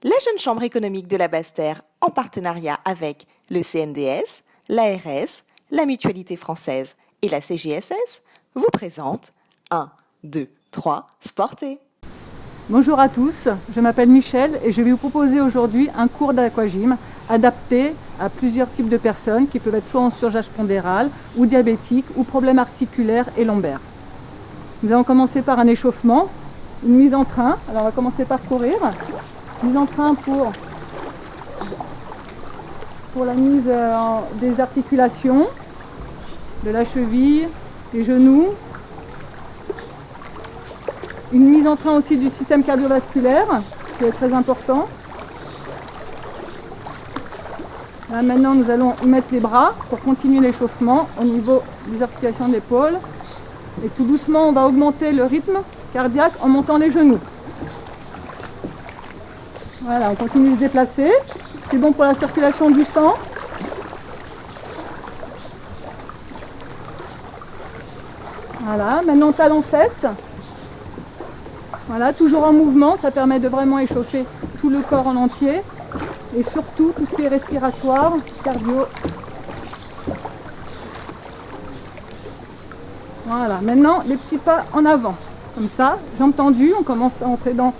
La Jeune Chambre économique de la Basse-Terre, en partenariat avec le CNDS, l'ARS, la Mutualité française et la CGSS, vous présente 1, 2, 3, Sporté. Bonjour à tous, je m'appelle Michel et je vais vous proposer aujourd'hui un cours d'aquagym adapté à plusieurs types de personnes qui peuvent être soit en surcharge pondérale ou diabétiques ou problèmes articulaires et lombaires. Nous allons commencer par un échauffement, une mise en train. Alors on va commencer par courir. Mise en train pour la mise des articulations, de la cheville, des genoux. Une mise en train aussi du système cardiovasculaire, qui est très important. Là, maintenant, nous allons y mettre les bras pour continuer l'échauffement au niveau des articulations d'épaule. Et tout doucement, on va augmenter le rythme cardiaque en montant les genoux. Voilà, on continue de se déplacer. C'est bon pour la circulation du sang. Voilà, maintenant talon-fesse. Voilà, toujours en mouvement, ça permet de vraiment échauffer tout le corps en entier. Et surtout, tout ce qui est respiratoire, cardio. Voilà, maintenant, les petits pas en avant. Comme ça, jambes tendues, on commence à entrer dans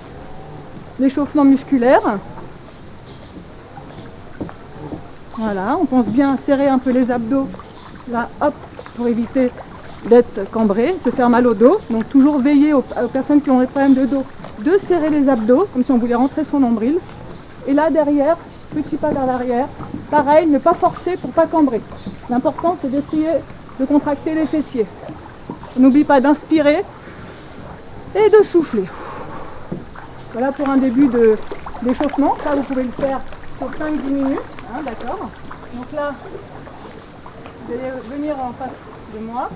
l'échauffement musculaire. Voilà, on pense bien serrer un peu les abdos. Là, hop, pour éviter d'être cambré, se faire mal au dos. Donc toujours veiller aux personnes qui ont des problèmes de dos de serrer les abdos, comme si on voulait rentrer son nombril. Et là derrière, petit pas vers l'arrière. Pareil, ne pas forcer pour pas cambrer. L'important c'est d'essayer de contracter les fessiers. N'oublie pas d'inspirer et de souffler. Voilà pour un début d'échauffement. Ça vous pouvez le faire sur 5-10 minutes. Hein, d'accord. Donc là, vous allez venir en face de moi.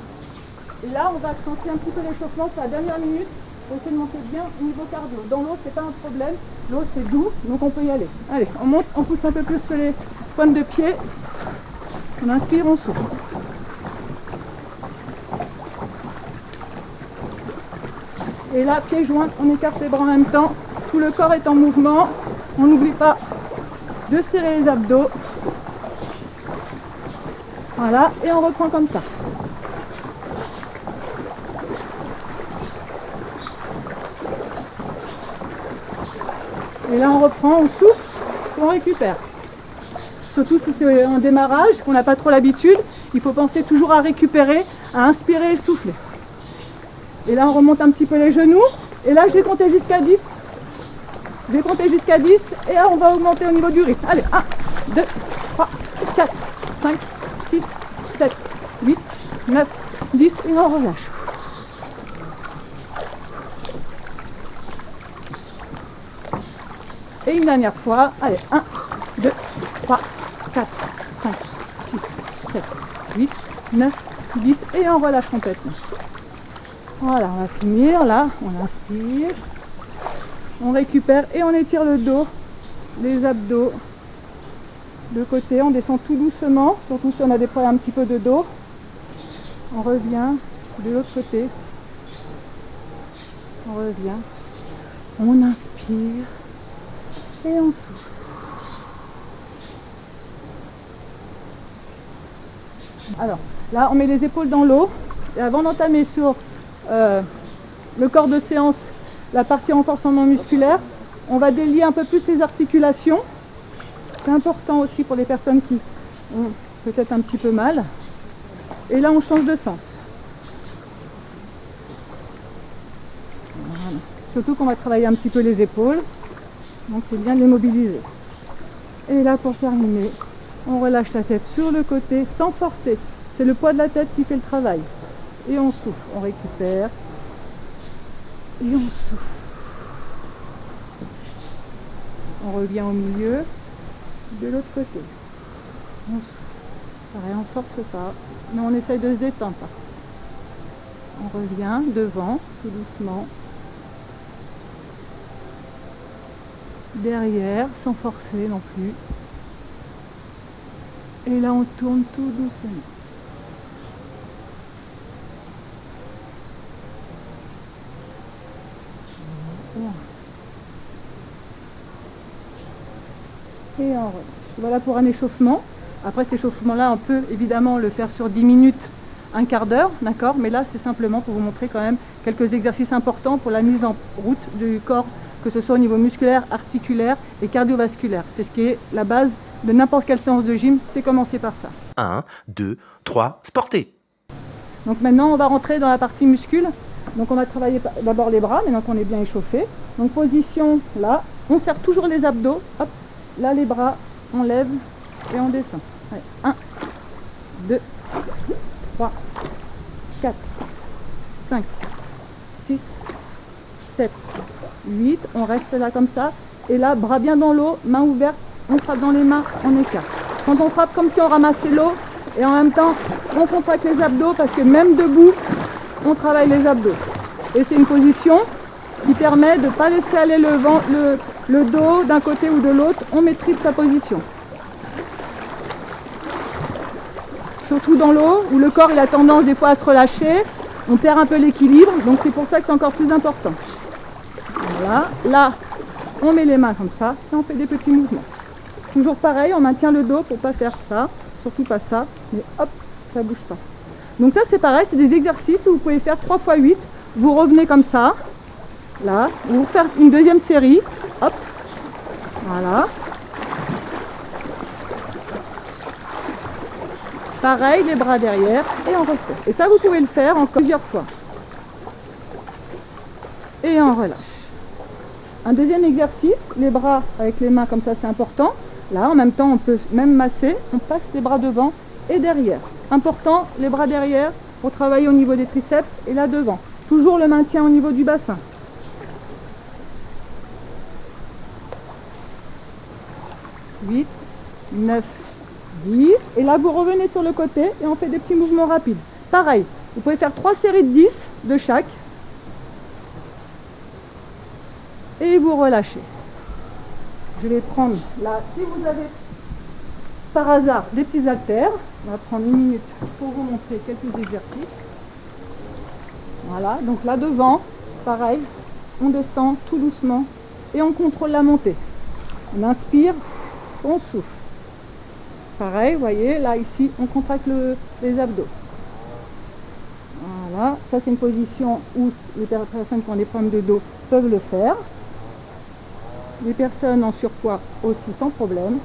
Et là, on va accentuer un petit peu l'échauffement sur la dernière minute pour essayer de monter bien au niveau cardio. Dans l'eau, c'est pas un problème. L'eau, c'est doux, donc on peut y aller. Allez, on monte, on pousse un peu plus sur les pointes de pied. On inspire, on souffle. Et là, pieds joints, on écarte les bras en même temps. Tout le corps est en mouvement. On n'oublie pas de serrer les abdos. Voilà, et on reprend comme ça. Et là, on reprend, on souffle, on récupère. Surtout si c'est un démarrage, qu'on n'a pas trop l'habitude, il faut penser toujours à récupérer, à inspirer et souffler. Et là, on remonte un petit peu les genoux. Et là, je vais compter jusqu'à 10. Je vais compter jusqu'à 10 et là, on va augmenter au niveau du rythme. Allez, 1, 2, 3, 4, 5, 6, 7, 8, 9, 10 et on relâche. Et une dernière fois, allez, 1, 2, 3, 4, 5, 6, 7, 8, 9, 10 et on relâche complètement. Voilà, on va finir, là, on inspire, on récupère et on étire le dos, les abdos de côté, on descend tout doucement, surtout si on a des problèmes un petit peu de dos. On revient de l'autre côté, on revient, on inspire. Et on souffle. Alors, là, on met les épaules dans l'eau. Et avant d'entamer sur le corps de séance, la partie renforcement musculaire, on va délier un peu plus les articulations. C'est important aussi pour les personnes qui ont peut-être un petit peu mal. Et là, on change de sens. Voilà. Surtout qu'on va travailler un petit peu les épaules. Donc c'est bien de les mobiliser. Et là pour terminer, on relâche la tête sur le côté sans forcer. C'est le poids de la tête qui fait le travail. Et on souffle, on récupère. Et on souffle. On revient au milieu. De l'autre côté. On souffle. Pareil, on ne force pas. Mais on essaye de se détendre. On revient devant, tout doucement. Derrière, sans forcer non plus. Et là, on tourne tout doucement. Et on relâche. Voilà pour un échauffement. Après cet échauffement-là, on peut évidemment le faire sur 10 minutes, un quart d'heure, d'accord? Mais là, c'est simplement pour vous montrer quand même quelques exercices importants pour la mise en route du corps, que ce soit au niveau musculaire, articulaire et cardiovasculaire. C'est ce qui est la base de n'importe quelle séance de gym, c'est commencer par ça. 1, 2, 3, sportez. Donc maintenant, on va rentrer dans la partie muscule. Donc on va travailler d'abord les bras, maintenant qu'on est bien échauffé. Donc position là, on serre toujours les abdos. Hop, là les bras, on lève et on descend. Allez, 1, 2, 3, 4, 5, 6, 7, 8. On reste là comme ça. Et là, bras bien dans l'eau, main ouverte, on frappe dans les mains, on écarte. Quand on frappe comme si on ramassait l'eau, et en même temps, on contracte les abdos parce que même debout, on travaille les abdos. Et c'est une position qui permet de ne pas laisser aller le dos d'un côté ou de l'autre. On maîtrise sa position. Surtout dans l'eau, où le corps il a tendance des fois à se relâcher, on perd un peu l'équilibre. Donc c'est pour ça que c'est encore plus important. Voilà. Là, on met les mains comme ça et on fait des petits mouvements. Toujours pareil, on maintient le dos pour ne pas faire ça. Surtout pas ça, mais hop, ça bouge pas. Donc ça c'est pareil, c'est des exercices où vous pouvez faire 3 x 8. Vous revenez comme ça, là, vous faites une deuxième série, hop, voilà. Pareil, les bras derrière et on refait. Et ça vous pouvez le faire encore plusieurs fois. Et on relâche. Un deuxième exercice, les bras avec les mains comme ça c'est important. Là, en même temps, on peut même masser, on passe les bras devant et derrière. Important, les bras derrière pour travailler au niveau des triceps et là devant. Toujours le maintien au niveau du bassin. 8, 9, 10. Et là, vous revenez sur le côté et on fait des petits mouvements rapides. Pareil, vous pouvez faire 3 séries de 10 de chaque. Et vous relâchez. Je vais prendre là, si vous avez par hasard des petits haltères, on va prendre une minute pour vous montrer quelques exercices. Voilà, donc là devant, pareil, on descend tout doucement et on contrôle la montée. On inspire, on souffle. Pareil, vous voyez, là ici, on contracte les abdos. Voilà, ça c'est une position où les personnes qui ont des problèmes de dos peuvent le faire. Les personnes en surpoids aussi sans problème.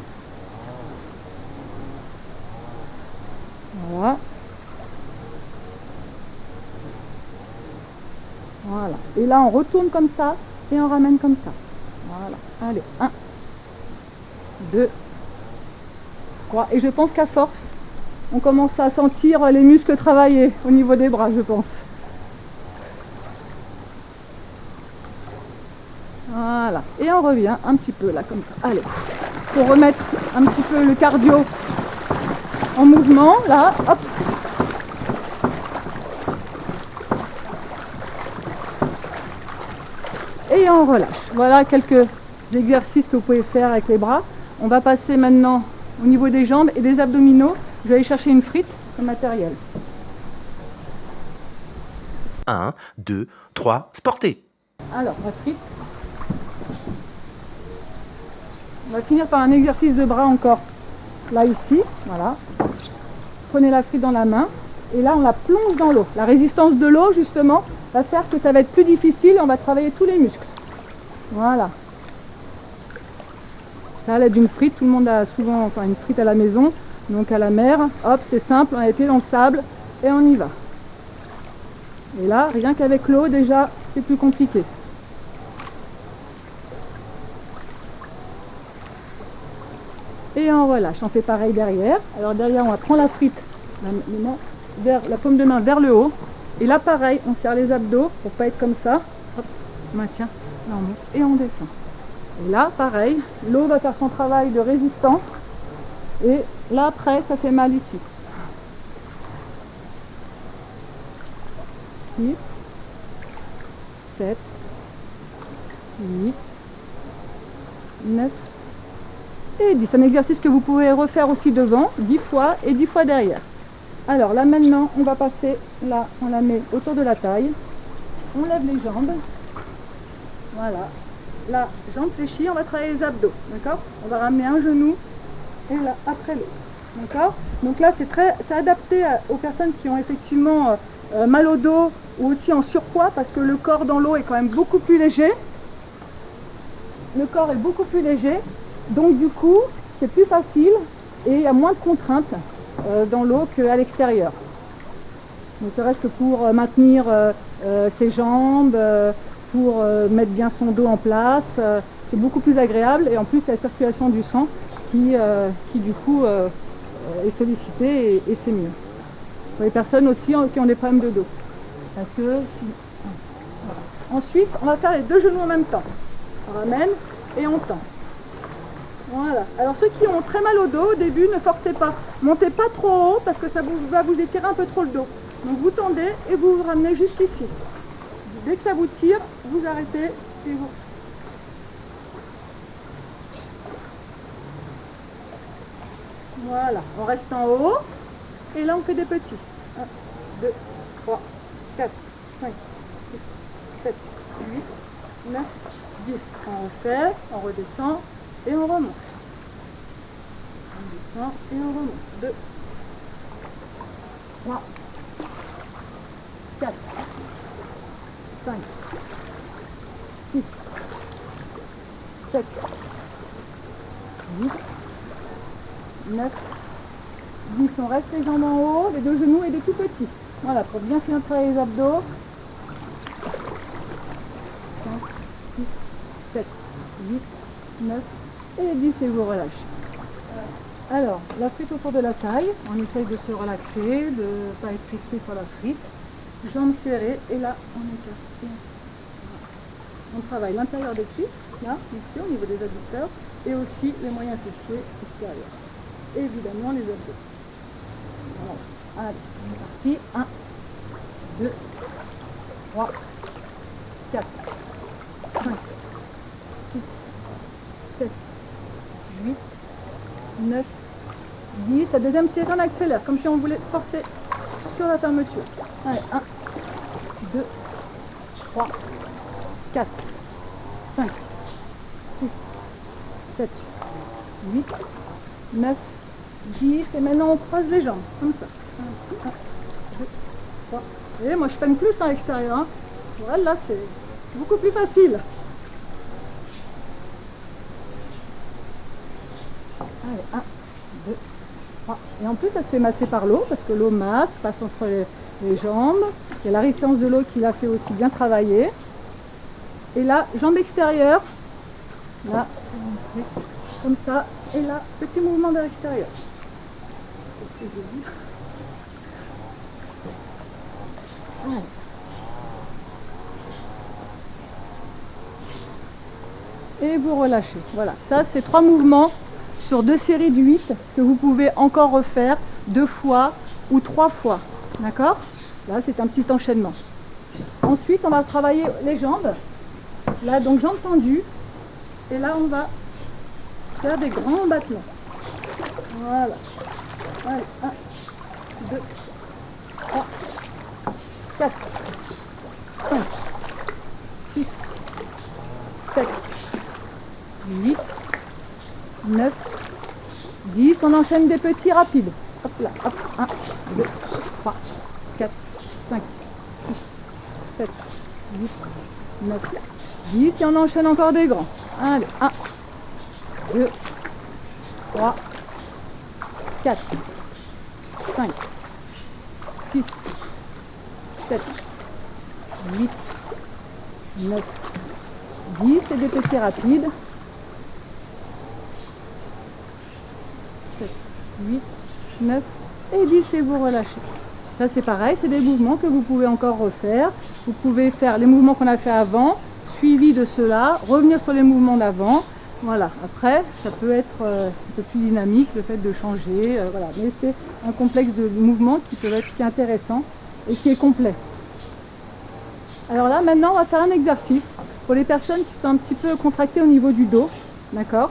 Voilà. Voilà. Et là, on retourne comme ça et on ramène comme ça. Voilà. Allez, 1, 2, 3. Et je pense qu'à force, on commence à sentir les muscles travailler au niveau des bras, je pense. Voilà, et on revient un petit peu là comme ça. Allez, pour remettre un petit peu le cardio en mouvement, là, hop. Et on relâche. Voilà quelques exercices que vous pouvez faire avec les bras. On va passer maintenant au niveau des jambes et des abdominaux. Je vais aller chercher une frite, le matériel. 1, 2, 3, sportez. Alors, la frite. On va finir par un exercice de bras encore. Là, ici, voilà. Prenez la frite dans la main et là, on la plonge dans l'eau. La résistance de l'eau, justement, va faire que ça va être plus difficile et on va travailler tous les muscles. Voilà. Ça, à l'aide d'une frite, tout le monde a souvent une frite à la maison, donc à la mer. Hop, c'est simple, on a les pieds dans le sable et on y va. Et là, rien qu'avec l'eau, déjà, c'est plus compliqué. Et on relâche, on fait pareil derrière. Alors derrière, on va prendre la frite, la paume de main vers le haut. Et là, pareil, on serre les abdos pour pas être comme ça. Hop, on maintient, là on monte et on descend. Et là, pareil, l'eau va faire son travail de résistance. Et là, après, ça fait mal ici. 6, 7, 8, 9, et 10. C'est un exercice que vous pouvez refaire aussi devant, 10 fois et 10 fois derrière. Alors là maintenant, on va passer, là, on la met autour de la taille. On lève les jambes. Voilà. la jambe fléchie, on va travailler les abdos, d'accord? On va ramener un genou et là après l'autre, d'accord? Donc là c'est adapté aux personnes qui ont effectivement mal au dos ou aussi en surpoids parce que le corps dans l'eau est quand même beaucoup plus léger. Le corps est beaucoup plus léger, donc du coup c'est plus facile et il y a moins de contraintes dans l'eau qu'à l'extérieur. Ne serait-ce que pour maintenir ses jambes, pour mettre bien son dos en place, c'est beaucoup plus agréable et en plus la circulation du sang qui du coup est sollicitée et c'est mieux. Pour les personnes aussi qui ont des problèmes de dos. Parce que si... Voilà. Ensuite, on va faire les deux genoux en même temps. On ramène et on tend. Voilà. Alors ceux qui ont très mal au dos, au début, ne forcez pas. Montez pas trop haut parce que ça va vous étirer un peu trop le dos. Donc vous tendez et vous vous ramenez juste ici. Dès que ça vous tire, vous arrêtez et vous... Voilà, on reste en haut. Et là, on fait des petits. 1, 2, 3, 4, 5, 6, 7, 8, 9, 10. On refait, on redescend et on remonte. On descend et on remonte. 2, 3, 4, 5, 6, 7, 8, 9, 10. On reste les jambes en haut, les deux genoux et des tout petits. Voilà, pour bien filtrer les abdos. 5, 6, 7, 8, 9 et 10 et vous relâchez. Alors, la frite autour de la taille, on essaye de se relaxer, de ne pas être crispé sur la frite. Jambes serrées et là, on écarte. On travaille l'intérieur des cuisses, là, ici, au niveau des adducteurs, et aussi les moyens fessiers extérieurs. Et évidemment, les abdos. Voilà. Allez, on est parti. 1, 2, 3, 4, 5, 6, 7, 8, 9, 10. La deuxième série, on accélère, comme si on voulait forcer sur la fermeture. Allez, 1, 2, 3, 4, 5, 6, 7, 8, 9, 10. Et maintenant, on croise les jambes, comme ça. 1, 2, 3. Et moi, je peine plus à l'extérieur. Hein. Voilà, c'est beaucoup plus facile. Allez, 1, 2, 3. Et en plus, ça se fait masser par l'eau, parce que l'eau masse, passe entre les jambes. Il y a la résistance de l'eau qui l'a fait aussi bien travailler. Et là, jambe extérieure. Là, comme ça. Et là, petit mouvement vers l'extérieur. Et vous relâchez. Voilà, ça c'est 3 mouvements sur 2 séries de 8 que vous pouvez encore refaire 2 fois ou 3 fois. D'accord? Là, c'est un petit enchaînement. Ensuite, on va travailler les jambes. Là, donc jambes tendues. Et là, on va faire des grands battements. Voilà. Allez, 1, 2, 3, 4, 5, 6, 7, 8, 9, 10. On enchaîne des petits rapides. Hop là, hop. 1, 2, 3, 4, 5, 6, 7, 8, 9, 10. Et on enchaîne encore des grands. Allez, 1, 2, 3, 4, 5, 6, 7, 8, 9, 10. Et des petits rapides. 7, 8, 9 et 10 et vous relâchez. Ça c'est pareil, c'est des mouvements que vous pouvez encore refaire. Vous pouvez faire les mouvements qu'on a fait avant, suivi de cela, revenir sur les mouvements d'avant. Voilà, après ça peut être un peu plus dynamique, le fait de changer, voilà. Mais c'est un complexe de mouvements qui est intéressant et qui est complet. Alors là maintenant on va faire un exercice pour les personnes qui sont un petit peu contractées au niveau du dos, d'accord?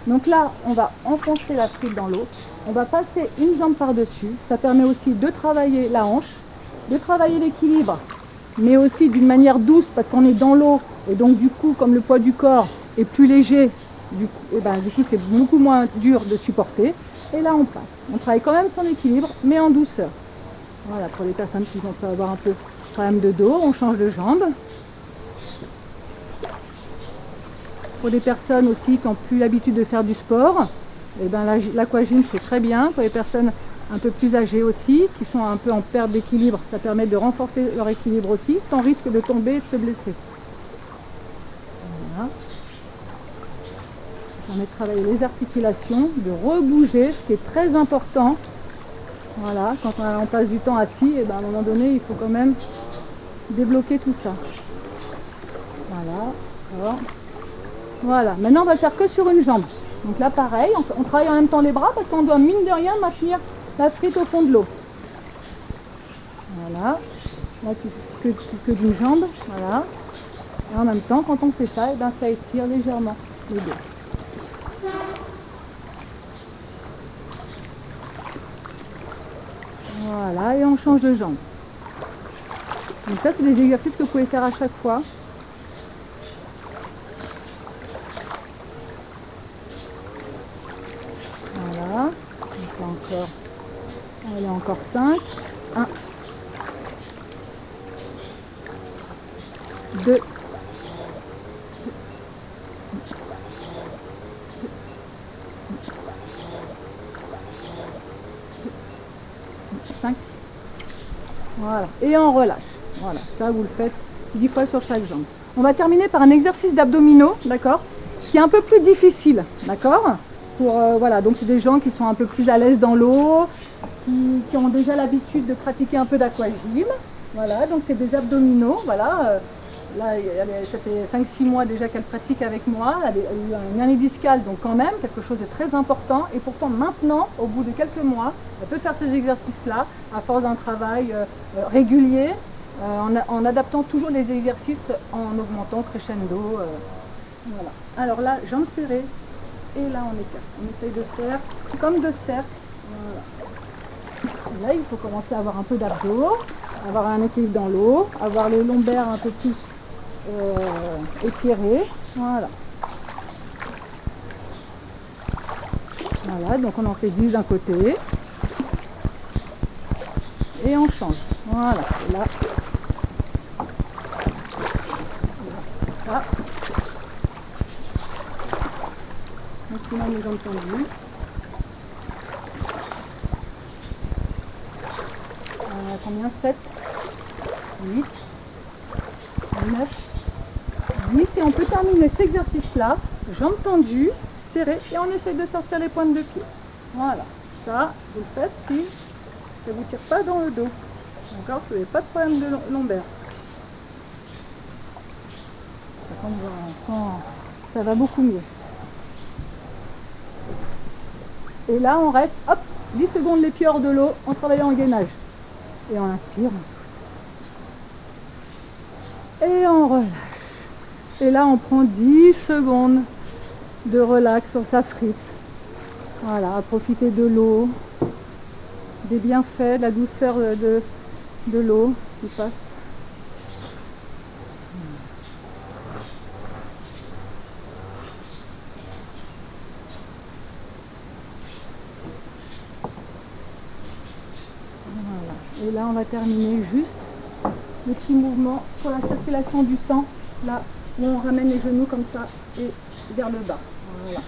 Donc là on va enfoncer la frite dans l'eau, on va passer une jambe par-dessus, ça permet aussi de travailler la hanche, de travailler l'équilibre, mais aussi d'une manière douce parce qu'on est dans l'eau Et donc du coup, comme le poids du corps est plus léger, du coup c'est beaucoup moins dur de supporter. Et là on passe. On travaille quand même son équilibre, mais en douceur. Voilà, pour les personnes qui vont avoir un peu de problème de dos, on change de jambe. Pour les personnes aussi qui n'ont plus l'habitude de faire du sport, et ben l'aquagym c'est très bien. Pour les personnes un peu plus âgées aussi, qui sont un peu en perte d'équilibre, ça permet de renforcer leur équilibre aussi, sans risque de tomber et de se blesser. Voilà. Ça permet de travailler les articulations, de rebouger, ce qui est très important. Voilà, quand on passe du temps assis, et ben à un moment donné, il faut quand même débloquer tout ça. Voilà, alors. Voilà, maintenant on va le faire que sur une jambe. Donc là pareil, on travaille en même temps les bras parce qu'on doit mine de rien maintenir la frite au fond de l'eau. Voilà, là que d'une jambe, voilà. Et en même temps, quand on fait ça, et ben ça étire légèrement le dos. Voilà, et on change de jambe. Donc ça, c'est des exercices que vous pouvez faire à chaque fois. Voilà, encore, allez, encore 5. 1, 2, 5. Voilà, et on relâche. Voilà, ça vous le faites 10 fois sur chaque jambe. On va terminer par un exercice d'abdominaux, d'accord, qui est un peu plus difficile, d'accord. Voilà, donc c'est des gens qui sont un peu plus à l'aise dans l'eau, qui ont déjà l'habitude de pratiquer un peu d'aquagym. Voilà, donc c'est des abdominaux, voilà. Là, ça fait 5-6 mois déjà qu'elle pratique avec moi. Elle a eu un hernie discale, donc quand même quelque chose de très important. Et pourtant maintenant, au bout de quelques mois, elle peut faire ces exercices-là à force d'un travail régulier, en adaptant toujours les exercices, en augmentant crescendo. Voilà. Alors là, jambes serrées, et là on écarte. On essaye de faire comme deux cercles. Voilà. Et là, il faut commencer à avoir un peu d'abdos, avoir un équilibre dans l'eau, avoir les lombaires un peu plus étirés. Voilà. Voilà, donc on en fait 10 d'un côté. Et on change. Voilà. Et là. Ça. Maximum les jambes tendues. Combien? 7, 8, 9, 10. Et on peut terminer cet exercice-là, jambes tendues, serrées, et on essaye de sortir les pointes de pied. Voilà. Ça, vous le faites si ça ne vous tire pas dans le dos. D'accord, si vous n'avez pas de problème de lombaire. Ça va beaucoup mieux. Et là, on reste, hop, 10 secondes les pieds hors de l'eau en travaillant en gainage. Et on inspire, et on relâche. Et là, on prend 10 secondes de relax sur sa frite. Voilà, à profiter de l'eau, des bienfaits, de la douceur de l'eau qui passe. Voilà. Et là, on va terminer juste le petit mouvement pour la circulation du sang, là où on ramène les genoux comme ça et vers le bas. Voilà.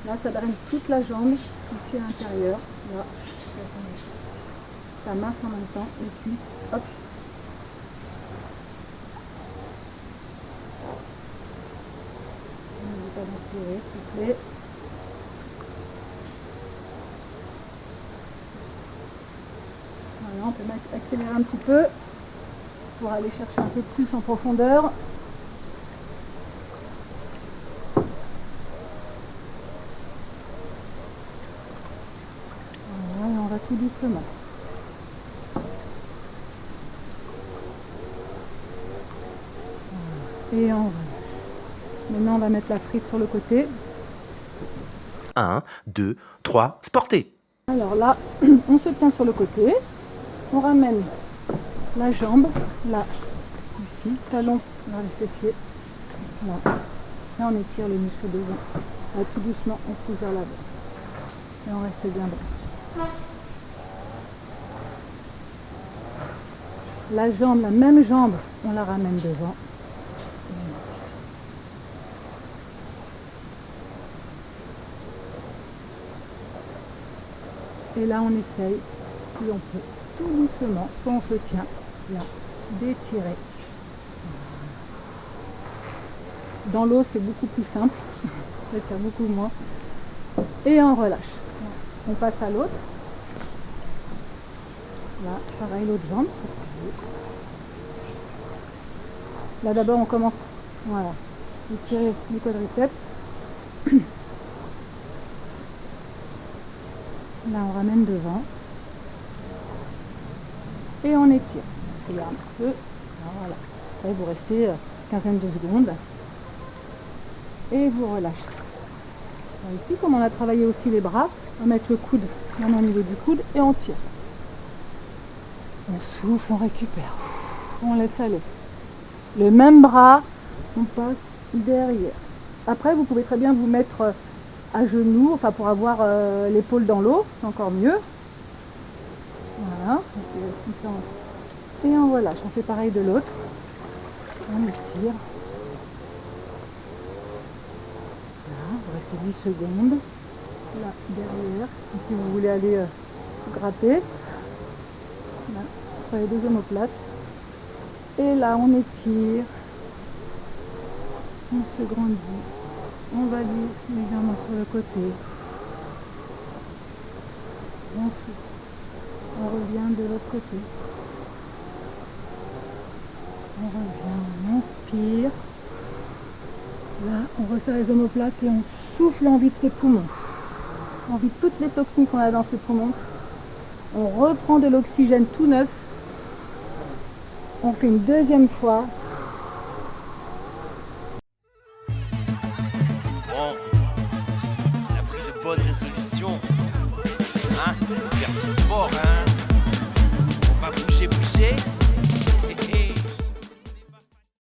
Là, ça draine toute la jambe, ici à l'intérieur. Là, ça masse en même temps, les cuisses. Hop. N'oubliez pas d'inspirer, s'il vous plaît. Voilà, on peut accélérer un petit peu pour aller chercher un peu plus en profondeur. Voilà, et on va tout doucement. Voilà. Et on relâche. Maintenant, on va mettre la frite sur le côté. 1, 2, 3, sportez. Alors là, on se tient sur le côté. On ramène la jambe, là, ici, talon vers les fessiers. Là. Là, on étire les muscles devant. Là, tout doucement, on pousse vers l'avant. Et on reste bien droit. La jambe, la même jambe, on la ramène devant. Et là, on essaye, si on peut, tout doucement, soit on se tient, là, d'étirer. Dans l'eau, c'est beaucoup plus simple, ça tire beaucoup moins. Et on relâche. On passe à l'autre. Là, pareil, l'autre jambe. Là, d'abord, on commence, voilà, étirer les quadriceps. Là, on ramène devant. Et on étire. On regarde un peu. Voilà. Après, vous restez une quinzaine de secondes. Et vous relâchez. Alors ici, comme on a travaillé aussi les bras, on va mettre le coude vraiment au niveau du coude et on tire. On souffle, on récupère. On laisse aller. Le même bras, on passe derrière. Après, vous pouvez très bien vous mettre à genoux, enfin pour avoir l'épaule dans l'eau, c'est encore mieux. Voilà. Et on relâche. On fait pareil de l'autre. On étire. Vous restez 10 secondes, là, derrière, si vous voulez aller gratter, là, prenez les deux omoplates, et là on étire, on se grandit, on valide légèrement sur le côté, on souffle, on revient de l'autre côté, on revient, on inspire. Là, on resserre les omoplates et on souffle en vide ses poumons. On vide toutes les toxines qu'on a dans ses poumons. On reprend de l'oxygène tout neuf. On fait une deuxième fois. Bon, on a pris de bonnes résolutions. Hein? Faire du sport, hein?